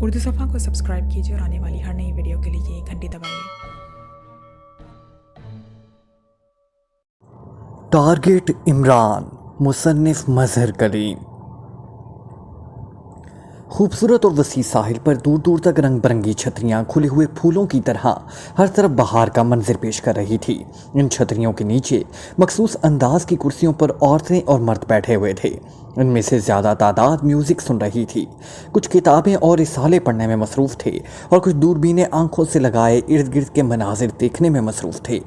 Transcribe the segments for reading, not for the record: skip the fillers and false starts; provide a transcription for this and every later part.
उर्दू सफ़ा को सब्सक्राइब कीजिए और आने वाली हर नई वीडियो के लिए घंटी दबाइए। टारगेट इमरान, मुसन्निफ मजहर कलीम। खूबसूरत और वसी साहिल पर दूर दूर तक रंग बिरंगी छतरियाँ खुले हुए फूलों की तरह हर तरफ बहार का मंजर पेश कर रही थी। इन छतरियों के नीचे मखसूस अंदाज की कुर्सियों पर औरतें और मर्द बैठे हुए थे। इनमें से ज़्यादा तादाद म्यूज़िक सुन रही थी, कुछ किताबें और रिसाले पढ़ने में मसरूफ़ थे और कुछ दूरबीनें आंखों से लगाए इर्द गिर्द के मनाजिर देखने में मसरूफ़ थे।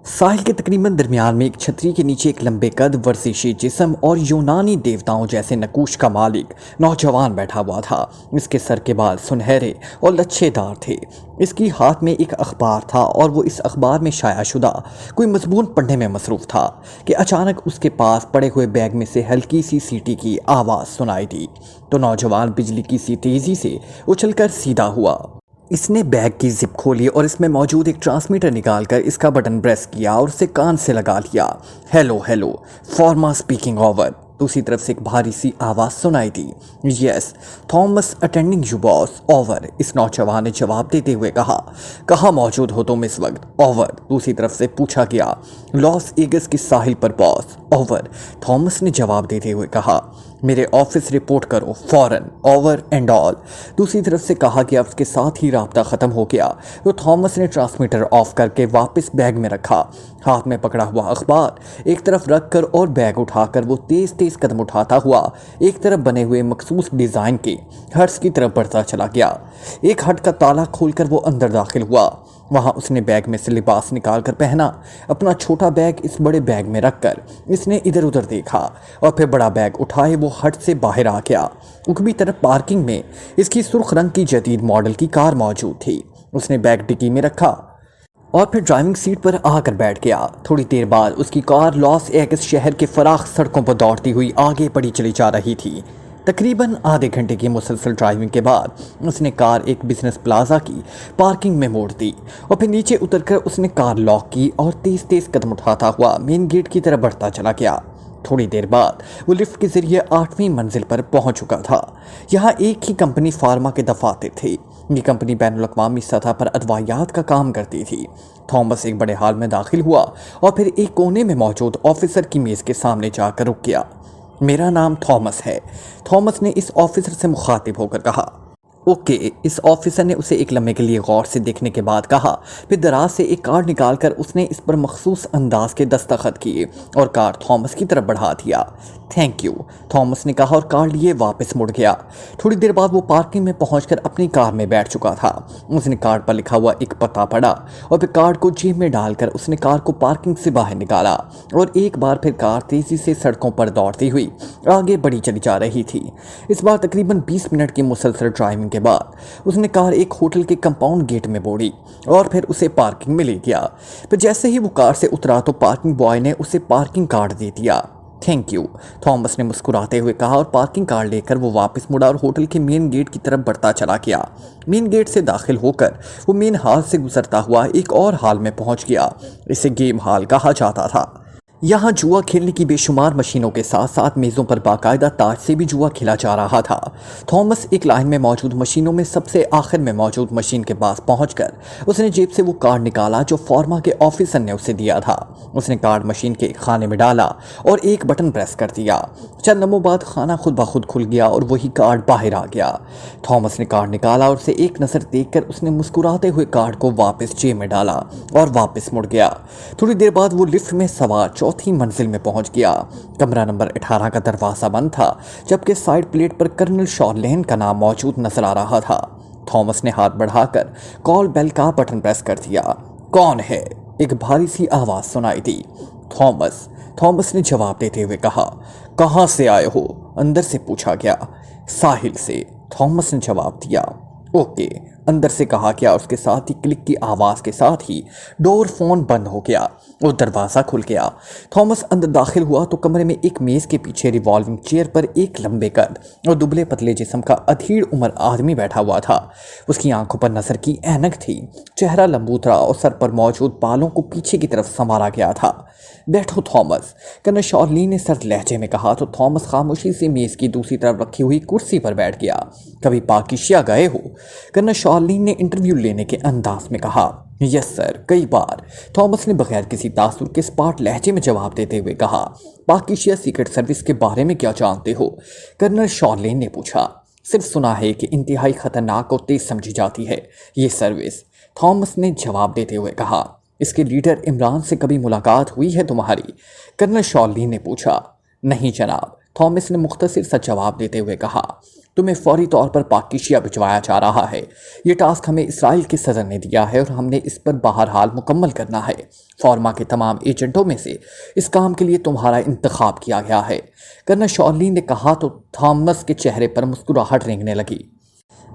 साहिल के तकरीबन दरमियान में एक छतरी के नीचे एक लंबे कद, वर्जिशी जिस्म और यूनानी देवताओं जैसे नकूश का मालिक नौजवान बैठा हुआ था। इसके सर के बाल सुनहरे और लच्छेदार थे। इसकी हाथ में एक अखबार था और वो इस अखबार में शाया शुदा कोई मजमून पढ़ने में मसरूफ़ था कि अचानक उसके पास पड़े हुए बैग में से हल्की सी सीटी की आवाज़ सुनाई दी तो नौजवान बिजली की सी तेज़ी से उछलकर सीधा हुआ। इसने बैग की जिप खोली और इसमें मौजूद एक ट्रांसमीटर निकालकर इसका बटन प्रेस किया और उसे कान से लगा लिया। Hello hello, Forma speaking over. दूसरी तरफ से एक भारी सी आवाज़ सुनाई दी। Yes Thomas attending you boss, over. इस नौजवान ने जवाब देते हुए कहा। कहाँ मौजूद हो तुम इस वक्त, ओवर। दूसरी तरफ से पूछा गया। लॉस एगस की साहिल पर बॉस, ओवर। थॉमस ने जवाब देते हुए कहा। मेरे ऑफिस रिपोर्ट करो फौरन, ओवर एंड ऑल। दूसरी तरफ से कहा गया। उसके साथ ही राब्ता ख़त्म हो गया तो थॉमस ने ट्रांसमीटर ऑफ करके वापस बैग में रखा। हाथ में पकड़ा हुआ अखबार एक तरफ रखकर और बैग उठाकर वो तेज़ तेज़ कदम उठाता हुआ एक तरफ बने हुए मखसूस डिज़ाइन के हट्स की तरफ बढ़ता चला गया। एक हट का ताला खोलकर वो अंदर दाखिल हुआ। वहाँ उसने बैग में से लिबास निकाल कर पहना। अपना छोटा बैग इस बड़े बैग में रखकर इसने इधर उधर देखा और फिर बड़ा बैग उठाए वो हट से बाहर आ गया। उकबी तरफ पार्किंग में इसकी सुर्ख रंग की जदीद मॉडल की कार मौजूद थी। उसने बैग डिक्की में रखा और फिर ड्राइविंग सीट पर आकर बैठ गया। थोड़ी देर बाद उसकी कार लॉस एगस शहर के फराख सड़कों पर दौड़ती हुई आगे बढ़ी चली जा रही थी। तकरीबन आधे घंटे की मुसलसल ड्राइविंग के बाद उसने कार एक बिजनेस प्लाजा की पार्किंग में मोड़ दी और फिर नीचे उतरकर उसने कार लॉक की और तेज़ तेज़ कदम उठाता हुआ मेन गेट की तरफ बढ़ता चला गया। थोड़ी देर बाद वो लिफ्ट के जरिए 8वीं मंजिल पर पहुंच चुका था। यहाँ एक ही कंपनी फार्मा के दफातर थे। ये कंपनी बैनुल-अक़वामी सतह पर अदवायात का काम करती थी। थॉमस एक बड़े हॉल में दाखिल हुआ और फिर एक कोने में मौजूद ऑफिसर की मेज़ के सामने जाकर रुक गया। मेरा नाम थॉमस है, थॉमस ने इस ऑफिसर से मुखातिब होकर कहा। ओके। इस ऑफिसर ने उसे एक लम्हे के लिए गौर से देखने के बाद कहा। फिर दराज से एक कार्ड निकालकर उसने इस पर मखसूस अंदाज के दस्तखत किए और कार्ड थॉमस की तरफ बढ़ा दिया। थैंक यू, थॉमस ने कहा और कार्ड लिए वापस मुड़ गया। थोड़ी देर बाद वो पार्किंग में पहुंचकर अपनी कार में बैठ चुका था। उसने कार्ड पर लिखा हुआ एक पता पढ़ा और फिर कार्ड को जेब में डालकर उसने कार को पार्किंग से बाहर निकाला और एक बार फिर कार तेज़ी से सड़कों पर दौड़ती हुई आगे बढ़ी चली जा रही थी। इस बार तकरीबन 20 मिनट की मुसलसल ड्राइविंग के बाद उसने कार एक होटल के कंपाउंड गेट में मोड़ी और फिर उसे पार्किंग में ले गया। फिर जैसे ही वो कार से उतरा तो पार्किंग बॉय ने उसे पार्किंग कार्ड दे दिया। थैंक यू, थॉमस ने मुस्कुराते हुए कहा और पार्किंग कार्ड लेकर वो वापस मुड़ा और होटल के मेन गेट की तरफ बढ़ता चला गया। मेन गेट से दाखिल होकर वो मेन हॉल से गुजरता हुआ एक और हॉल में पहुंच गया। इसे गेम हॉल कहा जाता था। यहाँ जुआ खेलने की बेशुमार मशीनों के साथ साथ मेज़ों पर बाकायदा ताश से भी जुआ खेला जा रहा था। थॉमस एक लाइन में मौजूद मशीनों में सबसे आखिर में मौजूद मशीन के पास पहुंचकर उसने जेब से वो कार्ड निकाला जो फार्मा के ऑफिसर ने उसे दिया था। उसने कार्ड मशीन के एक खाने में डाला और एक बटन प्रेस कर दिया। चंद लम्हों बाद खाना खुद ब खुद खुल गया और वही कार्ड बाहर आ गया। थॉमस ने कार्ड निकाला और उसे एक नज़र देखकर उसने मुस्कुराते हुए कार्ड को वापस जेब में डाला और वापस मुड़ गया। थोड़ी देर बाद वो लिफ्ट में सवार चौथी मंजिल में पहुंच गया। कमरा नंबर 18 का दरवाज़ा बंद था जबकि साइड प्लेट पर कर्नल शॉर्लेन का नाम मौजूद नजर आ रहा था। थॉमस ने हाथ बढ़ाकर कॉल बेल का बटन प्रेस कर दिया। कौन है, एक भारी सी आवाज़ सुनाई दी। थॉमस ने जवाब देते हुए कहा। कहाँ से आए हो, अंदर से पूछा गया। साहिल से, थॉमस ने जवाब दिया। ओके, اندر سے کہا گیا اور اس کے ساتھ ہی کلک کی آواز کے ساتھ ہی ڈور فون بند ہو گیا اور دروازہ کھل گیا۔ تھامس اندر داخل ہوا تو کمرے میں ایک میز کے پیچھے ریوالونگ چیئر پر ایک لمبے قد اور دبلے پتلے جسم کا ادھیڑ عمر آدمی بیٹھا ہوا تھا۔ اس کی آنکھوں پر نظر کی اینک تھی، چہرہ لمبوترا اور سر پر موجود بالوں کو پیچھے کی طرف سنوارا گیا تھا۔ بیٹھو تھامس، کرنل شارلین نے سرد لہجے میں کہا تو تھامس خاموشی سے میز کی دوسری طرف رکھی ہوئی کرسی پر بیٹھ گیا۔ کبھی پاکیشیا گئے ہو؟ کرنل شارلین نے انٹرویو لینے کے انداز میں کہا۔ یس سر، کئی بار، تھامس نے بغیر کسی تاثر کے اسپاٹ لہجے میں جواب دیتے ہوئے کہا۔ پاکیشیا سیکرٹ سروس کے بارے میں کیا جانتے ہو؟ کرنل شارلین نے پوچھا۔ صرف سنا ہے کہ انتہائی خطرناک اور تیز سمجھی جاتی ہے یہ سروس، تھامس نے جواب دیتے ہوئے کہا۔ اس کے لیڈر عمران سے کبھی ملاقات ہوئی ہے تمہاری؟ کرنل شارلین نے پوچھا۔ نہیں جناب، تھامس نے مختصر سا جواب دیتے ہوئے کہا۔ تمہیں فوری طور پر پاکیشیا بھجوایا جا رہا ہے۔ یہ ٹاسک ہمیں اسرائیل کے صدر نے دیا ہے اور ہم نے اس پر بہرحال مکمل کرنا ہے۔ فارما کے تمام ایجنٹوں میں سے اس کام کے لیے تمہارا انتخاب کیا گیا ہے، کرنل شارلین نے کہا تو تھامس کے چہرے پر مسکراہٹ رینگنے لگی۔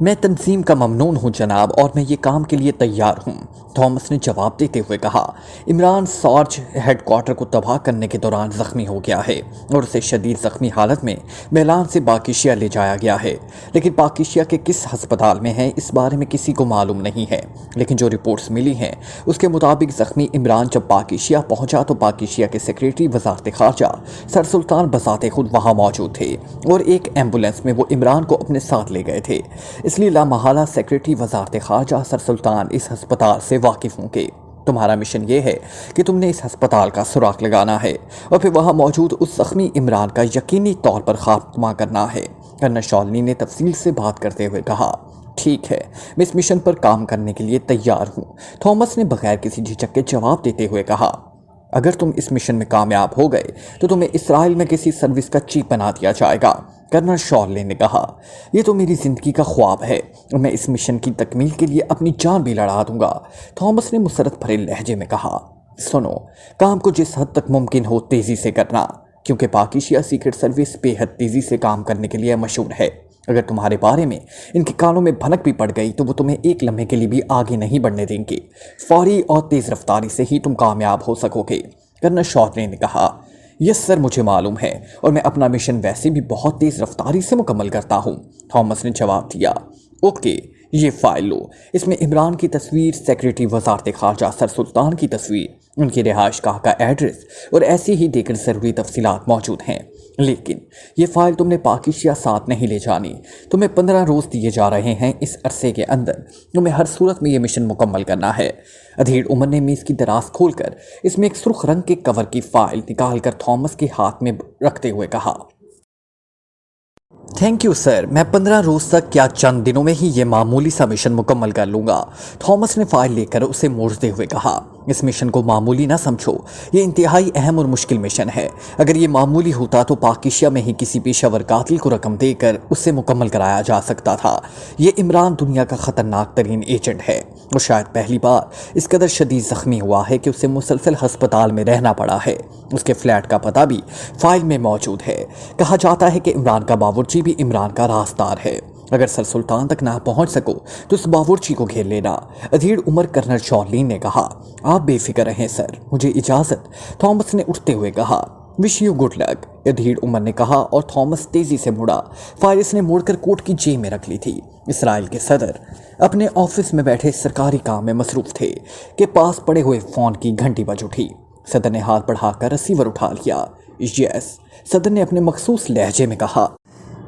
میں تنظیم کا ممنون ہوں جناب، اور میں یہ کام کے لیے تیار ہوں، تھامس نے جواب دیتے ہوئے کہا۔ عمران سارج ہیڈ کوارٹر کو تباہ کرنے کے دوران زخمی ہو گیا ہے اور اسے شدید زخمی حالت میں میلان سے پاکیشیا لے جایا گیا ہے، لیکن پاکیشیا کے کس ہسپتال میں ہے اس بارے میں کسی کو معلوم نہیں ہے، لیکن جو رپورٹس ملی ہیں اس کے مطابق زخمی عمران جب پاکیشیا پہنچا تو پاکیشیا کے سیکریٹری وزارت خارجہ سر سلطان بذات خود وہاں موجود تھے اور ایک ایمبولینس میں وہ عمران کو اپنے ساتھ لے گئے تھے، اس لیے لامحالہ سیکریٹری وزارت خارجہ سر سلطان اس ہسپتال سے واقف ہوں گے۔ تمہارا مشن یہ ہے کہ تم نے اس ہسپتال کا سراغ لگانا ہے اور پھر وہاں موجود اس زخمی عمران کا یقینی طور پر خاتمہ کرنا ہے، کرنل شارلین نے تفصیل سے بات کرتے ہوئے کہا۔ ٹھیک ہے، میں اس مشن پر کام کرنے کے لیے تیار ہوں، تھامس نے بغیر کسی جھجک کے جواب دیتے ہوئے کہا۔ اگر تم اس مشن میں کامیاب ہو گئے تو تمہیں اسرائیل میں کسی سروس کا چیف بنا دیا جائے گا، کرنل شارلین نے کہا۔ یہ تو میری زندگی کا خواب ہے اور میں اس مشن کی تکمیل کے لیے اپنی جان بھی لڑا دوں گا، تھامس نے مسرت بھرے لہجے میں کہا۔ سنو، کام کو جس حد تک ممکن ہو تیزی سے کرنا، کیونکہ پاکیشیا سیکرٹ سروس بے حد تیزی سے کام کرنے کے لیے مشہور ہے۔ اگر تمہارے بارے میں ان کے کانوں میں بھنک بھی پڑ گئی تو وہ تمہیں ایک لمحے کے لیے بھی آگے نہیں بڑھنے دیں گے، فوری اور تیز رفتاری سے ہی تم کامیاب ہو سکو گے، کرنل شارلین نے کہا۔ یس سر، مجھے معلوم ہے اور میں اپنا مشن ویسے بھی بہت تیز رفتاری سے مکمل کرتا ہوں، تھامس نے جواب دیا۔ اوکے، یہ فائل لو، اس میں عمران کی تصویر، سیکریٹری وزارت خارجہ سر سلطان کی تصویر، ان کی رہائش گاہ کا ایڈریس اور ایسی ہی دیگر ضروری تفصیلات موجود ہیں، لیکن یہ فائل تم نے پاکیشیا ساتھ نہیں لے جانی، تمہیں 15 روز دیے جا رہے ہیں، اس عرصے کے اندر تمہیں ہر صورت میں یہ مشن مکمل کرنا ہے۔ ادھیڑ عمر نے میز کی دراز کھول کر اس میں ایک سرخ رنگ کے کور کی فائل نکال کر تھامس کے ہاتھ میں رکھتے ہوئے کہا۔ تھینک یو سر، میں 15 روز تک کیا چند دنوں میں ہی یہ معمولی سا مشن مکمل کر لوں گا، تھامس نے فائل لے کر اسے موڑتے ہوئے کہا۔ اس مشن کو معمولی نہ سمجھو، یہ انتہائی اہم اور مشکل مشن ہے، اگر یہ معمولی ہوتا تو پاکیشیا میں ہی کسی پیشہ ور قاتل کو رقم دے کر اسے مکمل کرایا جا سکتا تھا۔ یہ عمران دنیا کا خطرناک ترین ایجنٹ ہے اور شاید پہلی بار اس قدر شدید زخمی ہوا ہے کہ اسے مسلسل ہسپتال میں رہنا پڑا ہے، اس کے فلیٹ کا پتہ بھی فائل میں موجود ہے، کہا جاتا ہے کہ عمران کا باورچی بھی عمران کا رازدار ہے، اگر سر سلطان تک نہ پہنچ سکو تو اس باورچی کو گھیر لینا، ادھیڑ عمر کرنل شارلین نے کہا۔ آپ بے فکر رہیں سر، مجھے اجازت، تھامس نے اٹھتے ہوئے کہا۔ وش یو گڈ لک، ادھیڑ عمر نے کہا اور تھامس تیزی سے مڑا، فائل اس نے موڑ کر کوٹ کی جیب میں رکھ لی تھی۔ اسرائیل کے صدر اپنے آفس میں بیٹھے سرکاری کام میں مصروف تھے کہ پاس پڑے ہوئے فون کی گھنٹی بج اٹھی، صدر نے ہاتھ بڑھا کر ریسیور اٹھا لیا۔ یس، صدر نے اپنے مخصوص لہجے میں کہا۔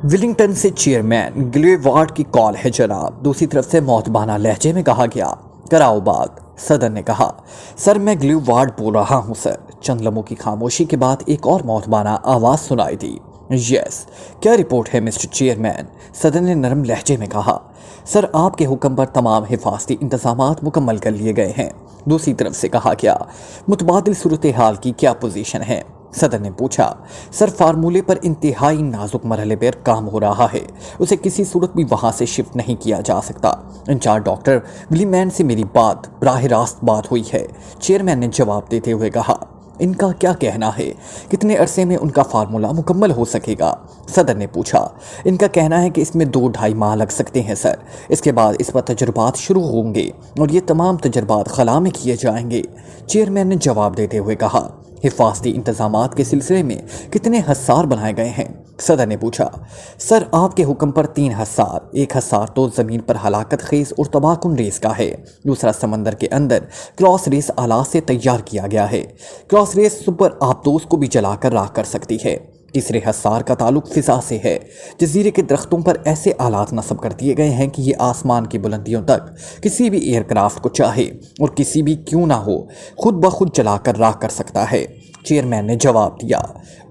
ولنگٹن سے چیئرمین گلیو وارڈ کی کال ہے جناب، دوسری طرف سے معتبانہ لہجے میں کہا گیا۔ کراؤ بات، صدر نے کہا۔ سر، میں گلیو وارڈ بول رہا ہوں سر، چند لمحوں کی خاموشی کے بعد ایک اور معتبانہ آواز سنائی دی۔ یس، کیا رپورٹ ہے مسٹر چیئرمین، صدر نے نرم لہجے میں کہا۔ سر، آپ کے حکم پر تمام حفاظتی انتظامات مکمل کر لیے گئے ہیں، دوسری طرف سے کہا گیا۔ متبادل صورتحال کی کیا پوزیشن ہے، صدر نے پوچھا۔ سر، فارمولے پر انتہائی نازک مرحلے پر کام ہو رہا ہے، اسے کسی صورت بھی وہاں سے شفٹ نہیں کیا جا سکتا۔ انچارج ڈاکٹر ولی مین سے میری براہ راست بات ہوئی ہے، چیئرمین نے جواب دیتے ہوئے کہا۔ ان کا کیا کہنا ہے؟ کتنے عرصے میں ان کا فارمولہ مکمل ہو سکے گا؟ صدر نے پوچھا۔ ان کا کہنا ہے کہ اس میں 2-2.5 ماہ لگ سکتے ہیں سر۔ اس کے بعد اس پر تجربات شروع ہوں گے اور یہ تمام تجربات خلا میں کیے جائیں گے، چیئرمین نے جواب دیتے ہوئے کہا۔ حفاظتی انتظامات کے سلسلے میں کتنے حصار بنائے گئے ہیں؟ صدر نے پوچھا۔ سر، آپ کے حکم پر 3 حصار، ایک حصار تو زمین پر ہلاکت خیز اور تباہ کن ریس کا ہے، دوسرا سمندر کے اندر کراس ریس آلات سے تیار کیا گیا ہے۔ کراس ریس سپر آبدوز کو بھی جلا کر راکھ کر سکتی ہے۔ تیسرے حصار کا تعلق فضا سے ہے۔ جزیرے کے درختوں پر ایسے آلات نصب کر دیے گئے ہیں کہ یہ آسمان کی بلندیوں تک کسی بھی ایئر کرافٹ کو چاہے اور کسی بھی کیوں نہ ہو خود بخود جلا کر راکھ کر سکتا ہے، چیئرمین نے جواب دیا۔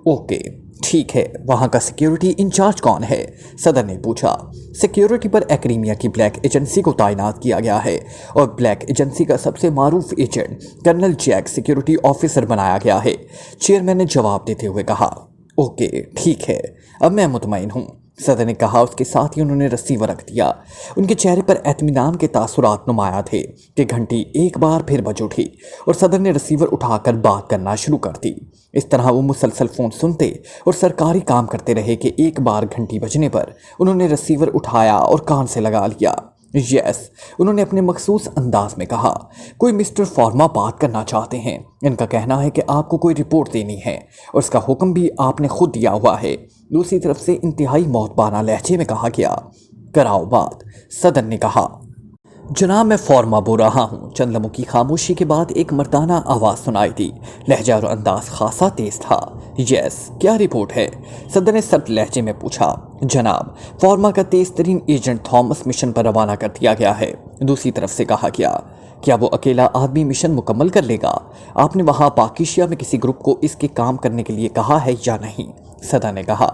اوکے، ٹھیک ہے، وہاں کا سیکیورٹی انچارج کون ہے؟ صدر نے پوچھا۔ سیکیورٹی پر ایکریمیا کی بلیک ایجنسی کو تعینات کیا گیا ہے اور بلیک ایجنسی کا سب سے معروف agent colonel Jack security officer بنایا گیا ہے، چیئرمین نے جواب دیتے ہوئے کہا۔ اوکے، ٹھیک ہے، اب میں مطمئن ہوں، صدر نے کہا۔ اس کے ساتھ ہی انہوں نے رسیور رکھ دیا۔ ان کے چہرے پر اطمینان کے تاثرات نمایاں تھے کہ گھنٹی ایک بار پھر بج اٹھی اور صدر نے رسیور اٹھا کر بات کرنا شروع کر دی۔ اس طرح وہ مسلسل فون سنتے اور سرکاری کام کرتے رہے کہ ایک بار گھنٹی بجنے پر انہوں نے رسیور اٹھایا اور کان سے لگا لیا۔ یس، انہوں نے اپنے مخصوص انداز میں کہا۔ کوئی مسٹر فارما بات کرنا چاہتے ہیں۔ ان کا کہنا ہے کہ آپ کو کوئی رپورٹ دینی ہے اور اس کا حکم بھی آپ نے خود دیا ہوا ہے، دوسری طرف سے انتہائی محتاطانہ لہجے میں کہا گیا۔ کراؤ بات، صدر نے کہا۔ جناب، میں فارما بول رہا ہوں۔ چند لمحوں کی خاموشی کے بعد ایک مردانہ آواز سنائی دی۔ لہجہ اور انداز خاصا تیز تھا۔ یس، کیا رپورٹ ہے؟ صدر نے سخت لہجے میں پوچھا۔ جناب، فارما کا تیز ترین ایجنٹ تھامس مشن پر روانہ کر دیا گیا ہے، دوسری طرف سے کہا گیا۔ کیا وہ اکیلا آدمی مشن مکمل کر لے گا؟ آپ نے وہاں پاکیشیا میں کسی گروپ کو اس کے کام کرنے کے لیے کہا ہے یا نہیں؟ صدر نے کہا۔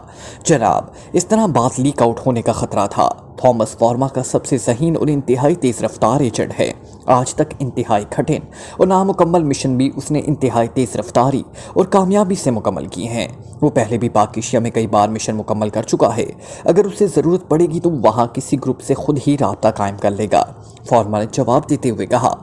جناب، اس طرح بات لیک آؤٹ ہونے کا خطرہ تھا۔ تھامس فارما کا سب سے ذہین اور انتہائی تیز رفتار ایجنٹ ہے۔ آج تک انتہائی کٹھن اور نامکمل مشن بھی اس نے انتہائی تیز رفتاری اور کامیابی سے مکمل کی ہیں۔ وہ پہلے بھی پاکیشیا میں کئی بار مشن مکمل کر چکا ہے۔ اگر اسے ضرورت پڑے گی تو وہاں کسی گروپ سے خود ہی رابطہ قائم کر لے گا، فارما نے جواب دیتے ہوئے کہا۔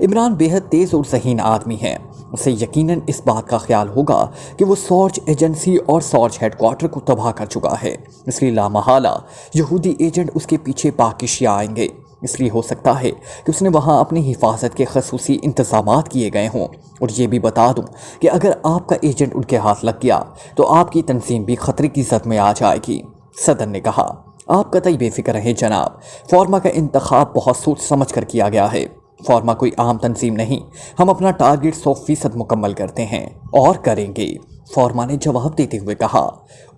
عمران بیحد تیز اور ذہین آدمی ہے، اسے یقیناً اس بات کا خیال ہوگا کہ وہ سورج ایجنسی اور سورج ہیڈ کوارٹر کو تباہ کر چکا ہے، اس لیے لامحالہ یہودی ایجنٹ اس کے پیچھے پاکیشیا آئیں گے۔ اس لیے ہو سکتا ہے کہ اس نے وہاں اپنی حفاظت کے خصوصی انتظامات کیے گئے ہوں۔ اور یہ بھی بتا دوں کہ اگر آپ کا ایجنٹ ان کے ہاتھ لگ گیا تو آپ کی تنظیم بھی خطرے کی زد میں آ جائے گی، صدر نے کہا۔ آپ قطعی بے فکر رہیں جناب، فارما کا انتخاب بہت سوچ سمجھ کر کیا گیا ہے۔ فارما کوئی عام تنظیم نہیں، ہم اپنا ٹارگٹ 100% مکمل کرتے ہیں اور کریں گے، فارما نے جواب دیتے ہوئے کہا۔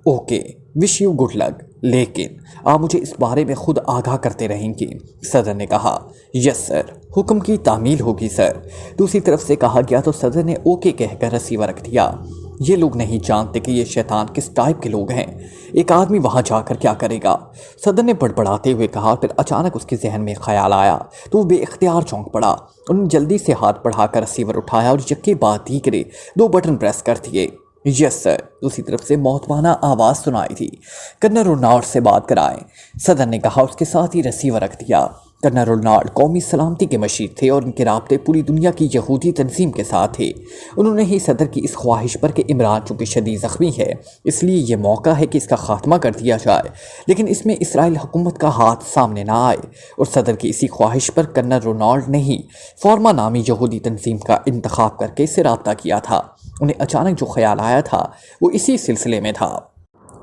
Okay, wish you good luck, لیکن آپ مجھے اس بارے میں خود آگاہ کرتے رہیں گے، صدر نے کہا۔ یس سر، حکم کی تعمیل ہوگی سر، دوسری طرف سے کہا گیا تو صدر نے اوکے کہہ کر رسیور رکھ دیا۔ یہ لوگ نہیں جانتے کہ یہ شیطان کس ٹائپ کے لوگ ہیں، ایک آدمی وہاں جا کر کیا کرے گا، صدر نے بڑبڑاتے ہوئے کہا۔ پھر اچانک اس کے ذہن میں خیال آیا تو وہ بے اختیار چونک پڑا۔ انہوں نے جلدی سے ہاتھ بڑھا کر رسیور اٹھایا اور یکے بعد دیگرے 2 بٹن پریس کر دیے۔ یس سر، دوسری طرف سے محتاطانہ آواز سنائی تھی۔ کرنل رونالڈ سے بات کرائیں، صدر نے کہا، اس کے ساتھ ہی رسیور رکھ دیا۔ کرنل رونالڈ قومی سلامتی کے مشیر تھے اور ان کے رابطے پوری دنیا کی یہودی تنظیم کے ساتھ تھے۔ انہوں نے ہی صدر کی اس خواہش پر کہ عمران چونکہ شدید زخمی ہے اس لیے یہ موقع ہے کہ اس کا خاتمہ کر دیا جائے، لیکن اس میں اسرائیل حکومت کا ہاتھ سامنے نہ آئے، اور صدر کی اسی خواہش پر کرنل رونالڈ نے ہی فارما نامی یہودی تنظیم کا انتخاب کر کے اس سے رابطہ کیا تھا۔ انہیں اچانک جو خیال آیا تھا وہ اسی سلسلے میں تھا،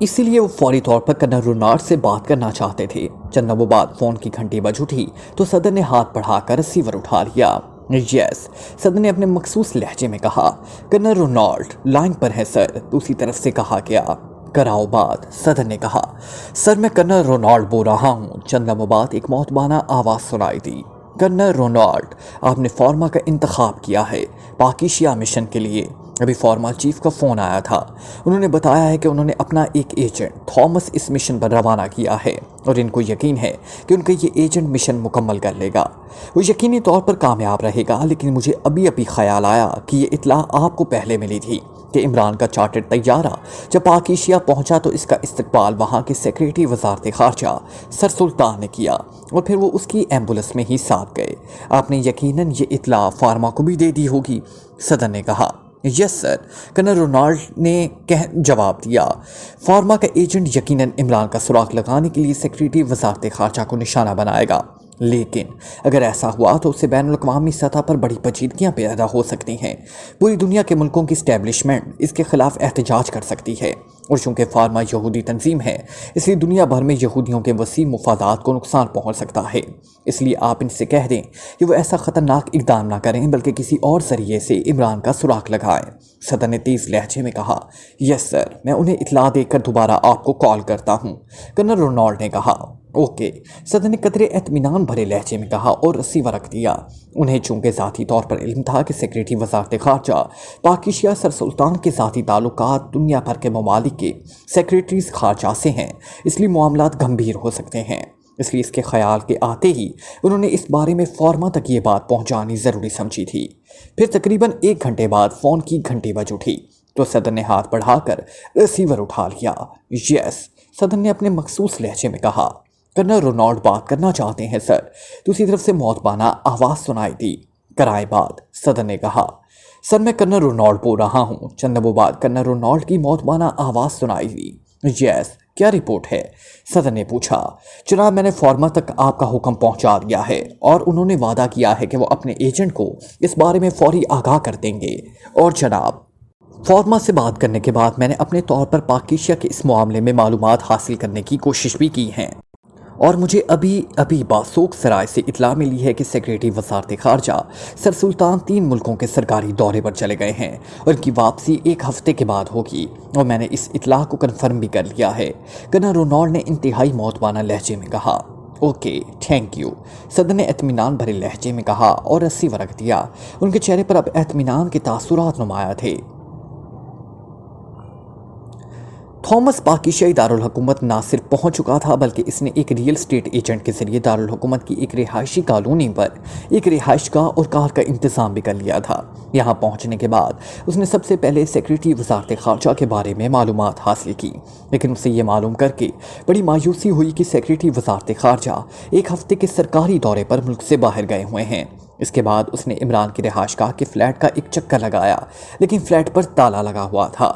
اسی لیے وہ فوری طور پر کرنل رونالڈ سے بات کرنا چاہتے تھے۔ چند لمحوں بعد فون کی گھنٹی بج اٹھی تو صدر نے ہاتھ بڑھا کر رسیور اٹھا لیا۔ یس، صدر نے اپنے مخصوص لہجے میں کہا۔ کرنل رونالڈ لائن پر ہے سر، دوسری طرف سے کہا گیا۔ کراؤ بات، صدر نے کہا۔ سر، میں کرنل رونالڈ بول رہا ہوں، چند لمحوں بعد ایک محتاطانہ آواز سنائی دی۔ کرنل رونالڈ، آپ نے فارما کا انتخاب کیا ہے پاکیشیا مشن کے لیے۔ ابھی فارما چیف کا فون آیا تھا، انہوں نے بتایا ہے کہ انہوں نے اپنا ایک ایجنٹ تھامس اس مشن پر روانہ کیا ہے اور ان کو یقین ہے کہ ان کا یہ ایجنٹ مشن مکمل کر لے گا، وہ یقینی طور پر کامیاب رہے گا۔ لیکن مجھے ابھی خیال آیا کہ یہ اطلاع آپ کو پہلے ملی تھی کہ عمران کا چارٹرڈ طیارہ جب پاکیشیا پہنچا تو اس کا استقبال وہاں کے سیکریٹری وزارت خارجہ سر سلطان نے کیا اور پھر وہ اس کی ایمبولینس میں ہی ساتھ گئے۔ آپ نے یقیناً یہ اطلاع فارما کو بھی دے دی ہوگی، صدر نے کہا۔ यस सर, कर्नल रोनाल्ड ने जवाब दिया। फार्मा का एजेंट यकीनन इमरान का सुराग लगाने के लिए सेक्रेटरी वजारत खारजा को निशाना बनाएगा, लेकिन अगर ऐसा हुआ तो उससे बैनुल अक़वामी सतह पर बड़ी पेचीदगियां पैदा हो सकती हैं। पूरी दुनिया के मुल्कों की इस्टेब्लिशमेंट इसके खिलाफ एहतजाज कर सकती है, और चूंकि फार्मा यहूदी तंजीम है इसलिए दुनिया भर में यहूदियों के वसी मुफादात को नुकसान पहुंच सकता है। इसलिए आप इनसे कह दें कि वो ऐसा ख़तरनाक इक़दाम ना करें बल्कि किसी और ज़रिए से इमरान का सुराग लगाएं। सदर ने तेज़ लहजे में कहा। यस सर, मैं उन्हें इतला देकर दोबारा आपको कॉल करता हूँ, कर्नल रोनाल्ड ने कहा। ओके, सदर ने कदरे एतमीनान भरे लहजे में कहा और रिसीवर रख दिया। उन्हें चूंकि ज़ाती तौर पर इल्म था कि सेक्रेटरी वजारत खारजा पाकिस्तान सर सुल्तान के ज़ाती ताल्लुकात दुनिया भर के ममालिक के सेक्रेटरीज खारजा से हैं, इसलिए मामलात गंभीर हो सकते हैं। इसलिए इसके ख्याल के आते ही उन्होंने इस बारे में फार्मा तक ये बात पहुंचानी ज़रूरी समझी थी। फिर तकरीबन 1 घंटे बाद फ़ोन की घंटी बज उठी तो सदर ने हाथ बढ़ाकर रिसीवर उठा लिया। यस, सदर ने अपने मखसूस लहजे में कहा। कर्नल रोनाल्ड बात करना चाहते हैं सर। दूसरी तरफ से मौतबाना आवाज़ सुनाई दी। कराए बात, सदर ने कहा। सर, मैं कर्नल रोनाल्ड बोल रहा हूँ। चंद लम्हों बाद कर्नल रोनाल्ड की मौतबाना आवाज़ सुनाई दी। यस, क्या रिपोर्ट है? सदर ने पूछा। जनाब, मैंने फार्मा तक आपका हुक्म पहुंचा दिया है और उन्होंने वादा किया है कि वो अपने एजेंट को इस बारे में फौरी आगाह कर देंगे। और जनाब, फार्मा से बात करने के बाद मैंने अपने तौर पर पाकिस्तान के इस मामले में मालूमात हासिल करने की कोशिश भी की हैं, और मुझे अभी बासोक सराय से इतला मिली है कि सेक्रेटरी वजारत खारजा सर सुल्तान 3 मुल्कों के सरकारी दौरे पर चले गए हैं और इनकी वापसी 1 हफ्ते के बाद होगी, और मैंने इस इतला को कन्फर्म भी कर लिया है, कर्नल रोनाल्ड ने इंतहाई मौतबाना लहजे में कहा। ओके, थैंक यू, सदर ने इत्मीनान भरे लहजे में कहा और रिसीवर रख दिया। उनके चेहरे पर अब इत्मीनान के तासुरात नुमाया थे। थॉमस पाकिस्तानी दारुल हुकूमत ना सिर्फ पहुंच चुका था बल्कि इसने एक रियल स्टेट एजेंट के जरिए दारुल हुकूमत की एक रिहायशी कॉलोनी पर एक रिहाइशगाह और कार का इंतज़ाम भी कर लिया था। यहां पहुंचने के बाद उसने सबसे पहले सेक्रेटरी वजारत खारजा के बारे में मालूमात हासिल की, लेकिन उसे ये मालूम करके बड़ी मायूसी हुई कि सेक्रेटरी वजारत खारजा 1 हफ्ते के सरकारी दौरे पर मुल्क से बाहर गए हुए हैं। इसके बाद उसने इमरान की रिहाइशगाह के फ्लैट का एक चक्कर लगाया, लेकिन फ्लैट पर ताला लगा हुआ था।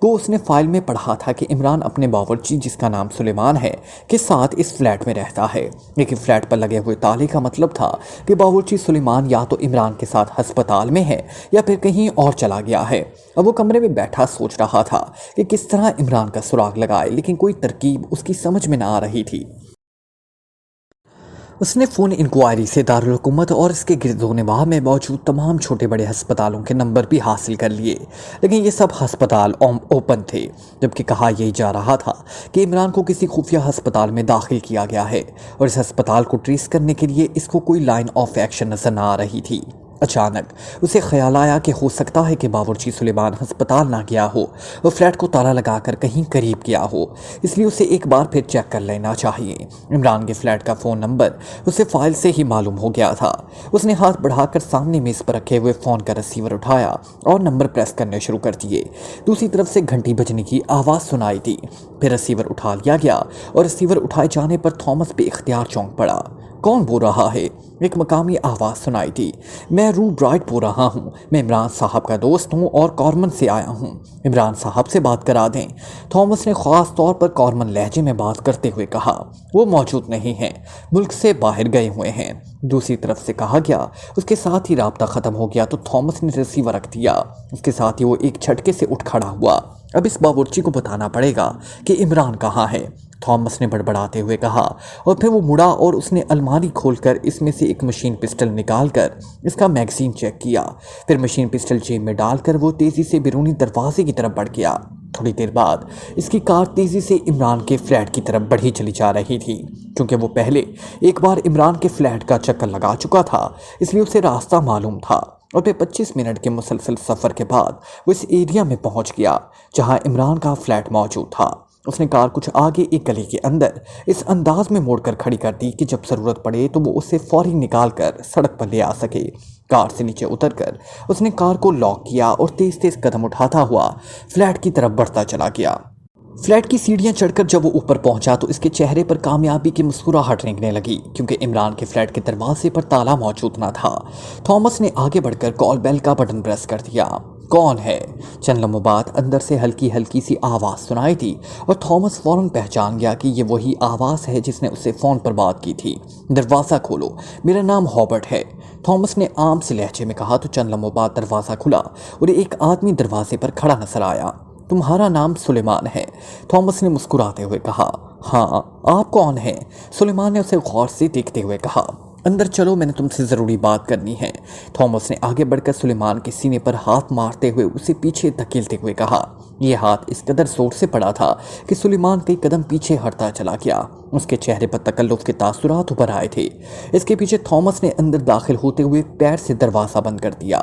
वो उसने फाइल में पढ़ा था कि इमरान अपने बावर्ची, जिसका नाम सुलेमान है, के साथ इस फ्लैट में रहता है, लेकिन फ्लैट पर लगे हुए ताले का मतलब था कि बावर्ची सुलेमान या तो इमरान के साथ हस्पताल में है या फिर कहीं और चला गया है। अब वो कमरे में बैठा सोच रहा था कि किस तरह इमरान का सुराग लगाए, लेकिन कोई तरकीब उसकी समझ में ना आ रही थी। उसने फ़ोन इंक्वायरी से दारुल हुकूमत और इसके गिरदोनवाह में मौजूद तमाम छोटे बड़े हस्पतालों के नंबर भी हासिल कर लिए, लेकिन ये सब हस्पताल ओपन थे, जबकि कहा यही जा रहा था कि इमरान को किसी खुफिया हस्पताल में दाखिल किया गया है और इस हस्पताल को ट्रेस करने के लिए इसको कोई लाइन ऑफ एक्शन नजर न आ रही थी। अचानक उसे ख्याल आया कि हो सकता है कि बावर्ची सुलेमान हस्पताल ना गया हो और फ्लैट को ताला लगाकर कहीं करीब गया हो, इसलिए उसे एक बार फिर चेक कर लेना चाहिए। इमरान के फ्लैट का फ़ोन नंबर उसे फाइल से ही मालूम हो गया था। उसने हाथ बढ़ाकर सामने मेज़ पर रखे हुए फ़ोन का रिसीवर उठाया और नंबर प्रेस करने शुरू कर दिए। दूसरी तरफ से घंटी बजने की आवाज़ सुनाई दी। फिर रिसीवर उठा लिया गया और रिसीवर उठाए जाने पर थॉमस बेइख्तियार चौंक पड़ा। कौन बोल रहा है? एक मकामी आवाज़ सुनाई दी। मैं रू ब्राइट बोल रहा हूँ। मैं इमरान साहब का दोस्त हूँ और कॉर्मन से आया हूँ। इमरान साहब से बात करा दें। थॉमस ने ख़ास तौर पर कॉर्मन लहजे में बात करते हुए कहा। वो मौजूद नहीं हैं, मुल्क से बाहर गए हुए हैं। दूसरी तरफ से कहा गया। उसके साथ ही राब्ता ख़त्म हो गया तो थॉमस ने रिसीवर रख दिया। उसके साथ ही वो एक झटके से उठ खड़ा हुआ। अब इस बावर्ची को बताना पड़ेगा कि इमरान कहाँ है, थॉमस ने बड़बड़ाते हुए कहा। और फिर वो मुड़ा और उसने अलमारी खोलकर इसमें से एक मशीन पिस्टल निकालकर इसका मैगज़ीन चेक किया। फिर मशीन पिस्टल जेब में डालकर वो तेज़ी से बैरूनी दरवाजे की तरफ बढ़ गया। थोड़ी देर बाद इसकी कार तेज़ी से इमरान के फ्लैट की तरफ बढ़ी चली जा रही थी। क्योंकि वो पहले एक बार इमरान के फ्लैट का चक्कर लगा चुका था, इसलिए उसे रास्ता मालूम था। और फिर 25 मिनट के मुसलसल सफ़र के बाद वो इस एरिया में पहुंच गया जहां इमरान का फ्लैट मौजूद था। उसने कार कुछ आगे एक गली के अंदर इस अंदाज में मोड़कर खड़ी कर दी कि जब ज़रूरत पड़े तो वो उसे फौरी निकाल कर सड़क पर ले आ सके। कार से नीचे उतरकर उसने कार को लॉक किया और तेज़ तेज़ कदम उठाता हुआ फ्लैट की तरफ बढ़ता चला गया। फ्लैट की सीढ़ियां चढ़कर जब वो ऊपर पहुंचा तो इसके चेहरे पर कामयाबी की मुस्कुराहट रेंगने लगी, क्योंकि इमरान के फ्लैट के दरवाजे पर ताला मौजूद न था। थॉमस ने आगे बढ़कर कॉल बेल का बटन प्रेस कर दिया। कौन है? चंद लम्हों बाद अंदर से हल्की हल्की सी आवाज़ सुनाई दी और थॉमस फौरन पहचान गया कि ये वही आवाज़ है जिसने उससे फ़ोन पर बात की थी। दरवाज़ा खोलो, मेरा नाम हॉबर्ट है, थॉमस ने आम से लहजे में कहा। तो चंद लम्हों बाद दरवाज़ा खुला और एक आदमी दरवाजे पर खड़ा नजर आया। तुम्हारा नाम सुलेमान है, थॉमस ने मुस्कुराते हुए कहा। हाँ, आप कौन हैं? सुलेमान ने उसे गौर से देखते हुए कहा। अंदर चलो, मैंने तुमसे ज़रूरी बात करनी है, थॉमस ने आगे बढ़कर सुलेमान के सीने पर हाथ मारते हुए उसे पीछे धकेलते हुए कहा। यह हाथ इस कदर जोर से पड़ा था कि सुलेमान कई कदम पीछे हटता चला गया। उसके चेहरे पर तकल्लुफ़ के तासुरात उभर आए थे। इसके पीछे थॉमस ने अंदर दाखिल होते हुए पैर से दरवाज़ा बंद कर दिया।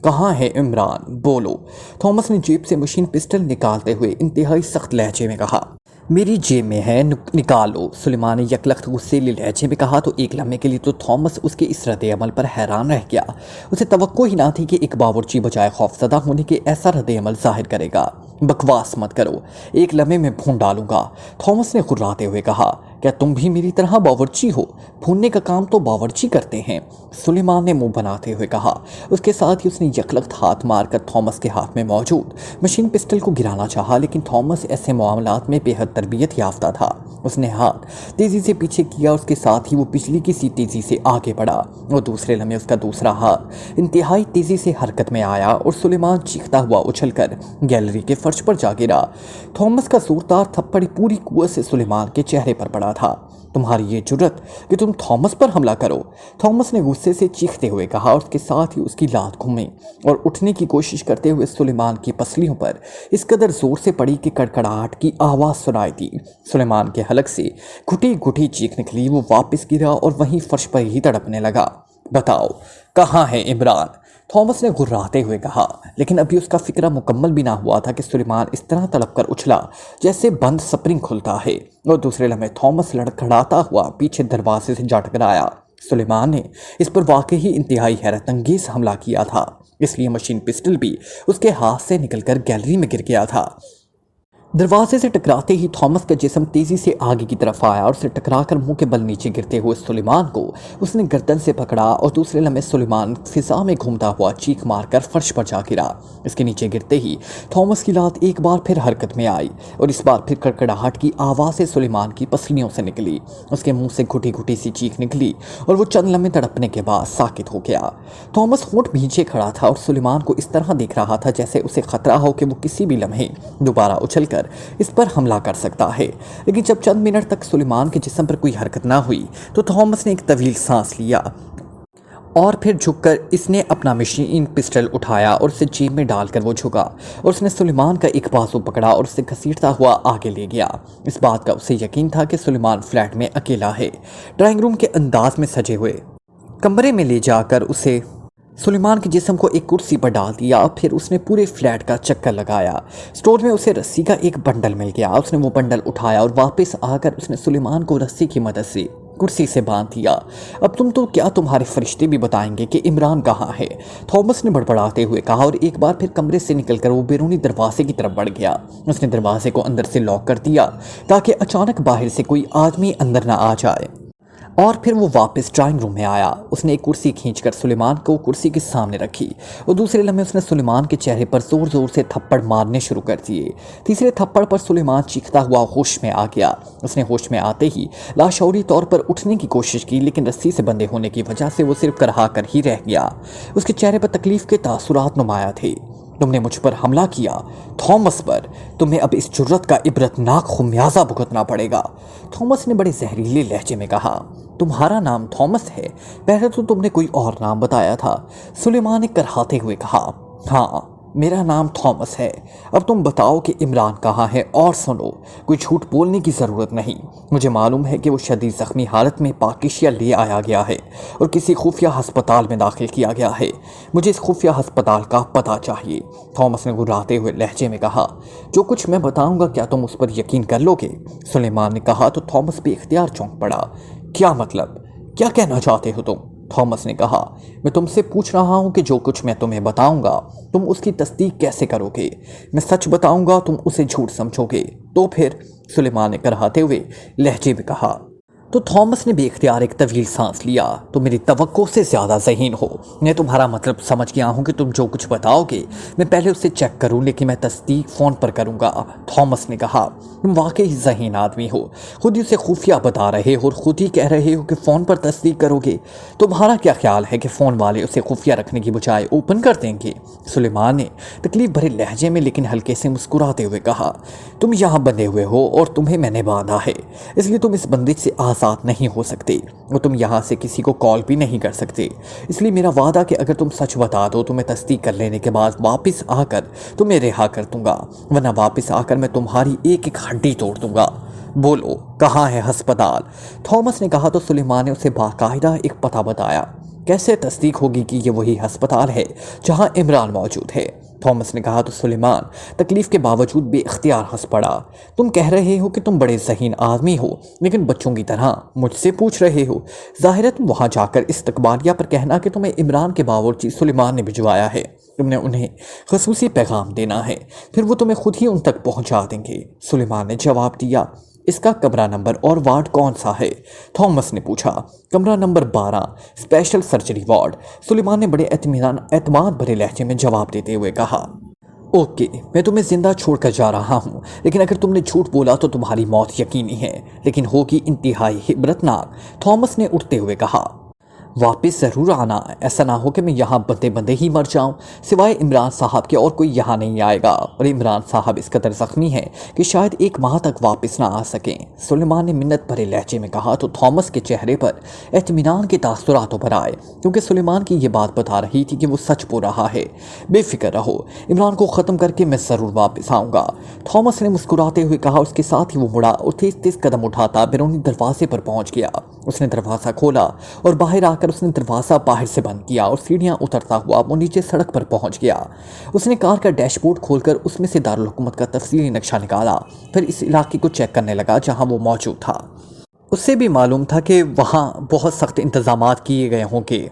कहाँ है इमरान? बोलो, थॉमस ने जेब से मशीन पिस्टल निकालते हुए इंतहाई सख्त लहजे में कहा। मेरी जेब में है, निकालो, सुलेमान ने यकलख्त गुस्सेले लहजे में कहा। तो एक लम्हे के लिए तो थॉमस उसके इस रद्द अमल पर हैरान रह गया। उसे तवक्को ही ना थी कि एक बावर्ची बजाय खौफजदा होने के ऐसा रद्द अमल जाहिर करेगा। बकवास मत करो, एक लम्हे में भून डालूंगा, थॉमस ने खुर्राते हुए कहा। क्या तुम भी मेरी तरह बावर्ची हो? भूनने का काम तो बावर्ची करते हैं, सुलेमान ने मुंह बनाते हुए कहा। उसके साथ ही उसने यकलख्त हाथ मारकर थॉमस के हाथ में मौजूद मशीन पिस्टल को गिराना चाहा, लेकिन थॉमस ऐसे मामलात में बेहद तरबियत याफ्ता था। उसने हाथ तेजी से पीछे किया, उसके साथ ही वो बिजली की सी तेजी से आगे बढ़ा और दूसरे लम्हे उसका दूसरा हाथ इंतहाई तेजी से हरकत में आया और सुलेमान चीखता हुआ उछलकर गैलरी के फर्श पर जा गिरा। थॉमस का जोरदार थप्पड़ पूरी कुव्वत से सुलेमान के चेहरे पर पड़ा था। तुम्हारी ये जुर्रत कि तुम थॉमस पर हमला करो, थॉमस ने गुस्से से चीखते हुए कहा। और उसके साथ ही उसकी लात घूमी और उठने की कोशिश करते हुए सुलेमान की पसलियों पर इस कदर जोर से पड़ी कि कड़कड़ाहट की आवाज़ सुनाई दी। सुलेमान के हलक से घुटी घुटी चीख निकली। वो वापस गिरा और वहीं फर्श पर ही तड़पने लगा। बताओ, कहाँ है इमरान? थॉमस ने गुर्राते हुए कहा। लेकिन अभी उसका फिक्रा मुकम्मल भी ना हुआ था कि सुलेमान इस तरह तड़प कर उछला जैसे बंद स्प्रिंग खुलता है और दूसरे लम्हे थॉमस लड़खड़ाता हुआ पीछे दरवाजे से जा टकराया। सुलेमान ने इस पर वाकई ही इंतहाई हैरत अंगेज हमला किया था, इसलिए मशीन पिस्टल भी उसके हाथ से निकलकर गैलरी में गिर गया था। दरवाजे से टकराते ही थॉमस का जिस्म तेजी से आगे की तरफ आया और उसे टकराकर मुंह के बल नीचे गिरते हुए सुलेमान को उसने गर्दन से पकड़ा और दूसरे लम्हे सुलेमान फिजा में घूमता हुआ चीख मारकर फर्श पर जा गिरा। इसके नीचे गिरते ही थॉमस की लात एक बार फिर हरकत में आई और इस बार फिर कड़कड़ाहट की आवाज़ें सुलेमान की पसलियों से निकली। उसके मुंह से घुटी घुटी सी चीख निकली और वो चंद लम्हे तड़पने के बाद साकित हो गया। थॉमस होंठ भींचे खड़ा था और सुलेमान को इस तरह देख रहा था जैसे उसे खतरा हो कि वो किसी भी लम्हे दोबारा उछलकर इस पर हमला कर सकता है। लेकिन जब चंद मिनट तक सुलेमान के जिस्म पर कोई हरकत ना हुई तो थॉमस ने एक तवील सांस लिया और फिर झुककर इसने अपना मशीन पिस्टल उठाया और उसे जेब में डालकर वो झुका और उसने सुलेमान का एक बाजू पकड़ा और उसे घसीटता हुआ आगे ले गया। इस बात का उसे यकीन था कि सुलेमान फ्लैट में अकेला है। ड्राइंग रूम के अंदाज में सजे हुए कमरे में ले जाकर उसे सुलेमान के जिस्म को एक कुर्सी पर डाल दिया। फिर उसने पूरे फ्लैट का चक्कर लगाया। स्टोर में उसे रस्सी का एक बंडल मिल गया। उसने वो बंडल उठाया और वापस आकर उसने सुलेमान को रस्सी की मदद से कुर्सी से बांध दिया। अब तुम तो क्या तुम्हारे फरिश्ते भी बताएंगे कि इमरान कहाँ है? थॉमस ने बड़बड़ाते हुए कहा और एक बार फिर कमरे से निकलकर वो बैरूनी दरवाजे की तरफ बढ़ गया। उसने दरवाजे को अंदर से लॉक कर दिया ताकि अचानक बाहर से कोई आदमी अंदर ना आ जाए। और फिर वो वापस ड्राइंग रूम में आया। उसने एक कुर्सी खींचकर सुलेमान को कुर्सी के सामने रखी और दूसरे लम्हे उसने सुलेमान के चेहरे पर जोर जोर से थप्पड़ मारने शुरू कर दिए। तीसरे थप्पड़ पर सुलेमान चीखता हुआ होश में आ गया। उसने होश में आते ही लाशौरी तौर पर उठने की कोशिश की, लेकिन रस्सी से बंधे होने की वजह से वो सिर्फ करहा कर ही रह गया। उसके चेहरे पर तकलीफ के तासुरात नुमाया थे। तुमने मुझ पर हमला किया, थॉमस पर। तुम्हें अब इस जुर्रत का इबरतनाक खुमियाजा भुगतना पड़ेगा, थॉमस ने बड़े जहरीले लहजे में कहा। तुम्हारा नाम थॉमस है? पहले तो तुमने कोई और नाम बताया था, सुलेमान ने करहाते हुए कहा। हाँ, मेरा नाम थॉमस है। अब तुम बताओ कि इमरान कहाँ है? और सुनो, कोई झूठ बोलने की ज़रूरत नहीं। मुझे मालूम है कि वो शदीद ज़ख्मी हालत में पाकिस्तान ले आया गया है और किसी खुफिया हस्पताल में दाखिल किया गया है। मुझे इस खुफिया हस्पताल का पता चाहिए, थॉमस ने गुर्राते हुए लहजे में कहा। जो कुछ मैं बताऊँगा क्या तुम उस पर यकीन कर लोगे? सुलेमान ने कहा। तो थॉमस बेइख्तियार चौंक पड़ा। क्या मतलब? क्या कहना चाहते हो तुम? थॉमस ने कहा। मैं तुमसे पूछ रहा हूं कि जो कुछ मैं तुम्हें बताऊंगा तुम उसकी तस्दीक कैसे करोगे? मैं सच बताऊंगा, तुम उसे झूठ समझोगे तो फिर? सुलेमान ने करहाते हुए लहजे में कहा। तो थॉमस ने बेख्तियार एक तवील सांस लिया। तुम मेरी तवक्को से ज़्यादा ज़हीन हो। मैं तुम्हारा मतलब समझ गया हूँ कि तुम जो कुछ बताओगे मैं पहले उसे चेक करूँ, लेकिन मैं तस्दीक फ़ोन पर करूँगा। थॉमस ने कहा, तुम वाकई ज़हीन आदमी हो। खुद ही उसे खुफिया बता रहे हो और खुद ही कह रहे हो कि फ़ोन पर तस्दीक करोगे। तुम्हारा क्या ख्याल है कि फ़ोन वाले उसे खुफिया रखने की बजाय ओपन कर देंगे? सुलेमान ने तकलीफ भरे लहजे में लेकिन हल्के से मुस्कुराते हुए कहा, तुम यहाँ बंधे हुए हो और तुम्हें मैंने बांधा है, इसलिए तुम इस बंदिश से आज़ाद नहीं हो सकते और तुम यहाँ से किसी को कॉल भी नहीं कर सकते। इसलिए मेरा वादा कि अगर तुम सच बता दो तो मैं तस्दीक कर लेने के बाद वापस आकर तुम्हें रिहा कर दूंगा, वरना वापस आकर मैं तुम्हारी एक एक हड्डी तोड़ दूंगा। बोलो, कहाँ है अस्पताल? थॉमस ने कहा तो सुलेमान ने उसे बाकायदा एक पता बताया। कैसे तस्दीक होगी कि ये वही अस्पताल है जहाँ इमरान मौजूद है? थॉमस ने कहा तो सुलेमान तकलीफ के बावजूद बेख्तियार हंस पड़ा। तुम कह रहे हो कि तुम बड़े ज़हीन आदमी हो, लेकिन बच्चों की तरह मुझसे पूछ रहे हो। ज़ाहिर है तुम वहाँ जाकर इस्तकबालिया पर कहना कि तुम्हें इमरान के बावर्ची सुलेमान ने भिजवाया है। तुमने उन्हें खसूसी पैगाम देना है, फिर वो तुम्हें खुद ही उन तक पहुँचा देंगे। सुलेमान ने जवाब दिया, इसका कमरा नंबर और वार्ड कौन सा है? थॉमस ने पूछा। कमरा number 12, special surgery ward. Suleman ने बड़े एतमाद भरे लहजे में जवाब देते हुए कहा, ओके, मैं तुम्हें जिंदा छोड़कर जा रहा हूँ, लेकिन अगर तुमने झूठ बोला तो तुम्हारी मौत यकीनी है, लेकिन होगी इंतहाई इबरतनाक। थॉमस ने उठते हुए कहा, वापस ज़रूर आना, ऐसा ना हो कि मैं यहाँ बंदे बंदे ही मर जाऊँ। सिवाय इमरान साहब के और कोई यहाँ नहीं आएगा, और इमरान साहब इस कदर ज़ख्मी हैं कि शायद 1 माह तक वापस ना आ सकें। सुलेमान ने मिन्नत भरे लहजे में कहा तो थॉमस के चेहरे पर इत्मीनान के तासुरात उभर आए, क्योंकि सुलेमान की ये बात बता रही थी कि वो सच बोल रहा है। बेफिक्र रहो, इमरान को ख़त्म करके मैं ज़रूर वापस आऊँगा। थॉमस ने मुस्कुराते हुए कहा। उसके साथ ही वो मुड़ा और तेज तेज कदम उठाता बैरूनी दरवाजे पर पहुँच गया। उसने दरवाज़ा खोला और बाहर आकर उसने दरवाज़ा बाहर से बंद किया और सीढ़ियाँ उतरता हुआ वो नीचे सड़क पर पहुंच गया। उसने कार का डैशबोर्ड खोलकर उसमें से दारुल हुकूमत का तफसीली नक्शा निकाला, फिर इस इलाके को चेक करने लगा जहां वो मौजूद था। उससे भी मालूम था कि वहां बहुत सख्त इंतजामात किए गए होंगे।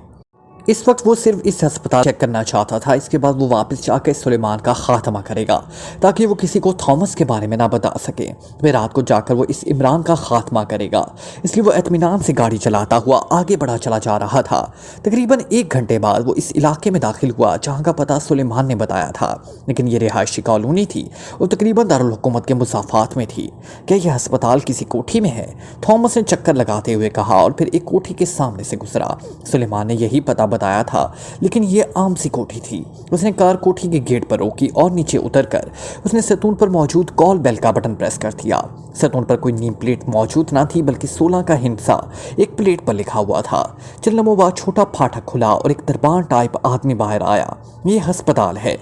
इस वक्त वो सिर्फ इस अस्पताल चेक करना चाहता था। इसके बाद वो वापस जाकर सुलेमान का खात्मा करेगा ताकि वो किसी को थॉमस के बारे में ना बता सके। फिर रात को जाकर वो इस इमरान का खात्मा करेगा। इसलिए वो इत्मीनान से गाड़ी चलाता हुआ आगे बढ़ा चला जा रहा था। तकरीबन 1 घंटे बाद वो इस इलाके में दाखिल हुआ जहाँ का पता सुलेमान ने बताया था, लेकिन ये रिहायशी कॉलोनी थी और तकरीबन दारुल हुकूमत के मुसाफात में थी। क्या यह अस्पताल किसी कोठी में है? थॉमस ने चक्कर लगाते हुए कहा और फिर एक कोठी के सामने से गुजरा। सुलेमान ने यही पता बताया था, लेकिन ये आम सी कोठी थी। उसने कार कोठी के गेट पर रोकी और नीचे उतरकर उसने सतून पर मौजूद कॉल बेल का बटन प्रेस कर दिया। सतून पर कोई नेम प्लेट मौजूद ना थी, बल्कि 16 का हिंसा एक प्लेट पर लिखा हुआ था। चंद लम्हों बाद छोटा फाटक खुला और एक दरबान टाइप आदमी बाहर आया। ये अस्पताल है,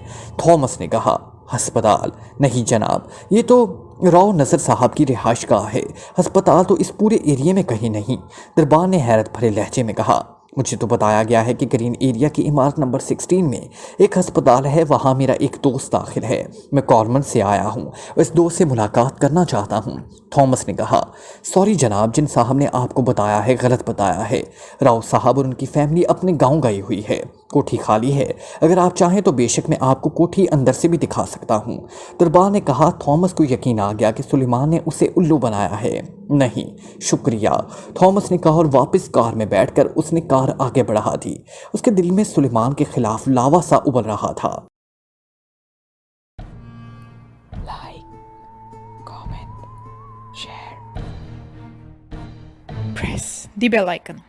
थॉमस ने कहा। अस्पताल नहीं जनाब, ये तो राव नज़र साहब की रिहाइशगाह है। अस्पताल तो इस पूरे एरिया में कहीं नहीं, दरबान ने हैरत भरे लहजे में कहा। मुझे तो बताया गया है कि ग्रीन एरिया की इमारत नंबर 16 में एक अस्पताल है, वहाँ मेरा एक दोस्त दाखिल है। मैं कॉर्मन से आया हूँ, इस दोस्त से मुलाकात करना चाहता हूँ। थॉमस ने कहा, सॉरी जनाब, जिन साहब ने आपको बताया है गलत बताया है। राव साहब और उनकी फैमिली अपने गाँव गई हुई है। कोठी खाली है, अगर आप चाहें तो बेशक मैं आपको कोठी अंदर से भी दिखा सकता हूँ। दरबार ने कहा। थॉमस को यकीन आ गया कि सुलेमान ने उसे उल्लू बनाया है। नहीं शुक्रिया, थॉमस ने कहा और वापस कार में बैठकर उसने कार आगे बढ़ा दी। उसके दिल में सुलेमान के खिलाफ लावा सा उबल रहा था। Like, comment, share, press the bell icon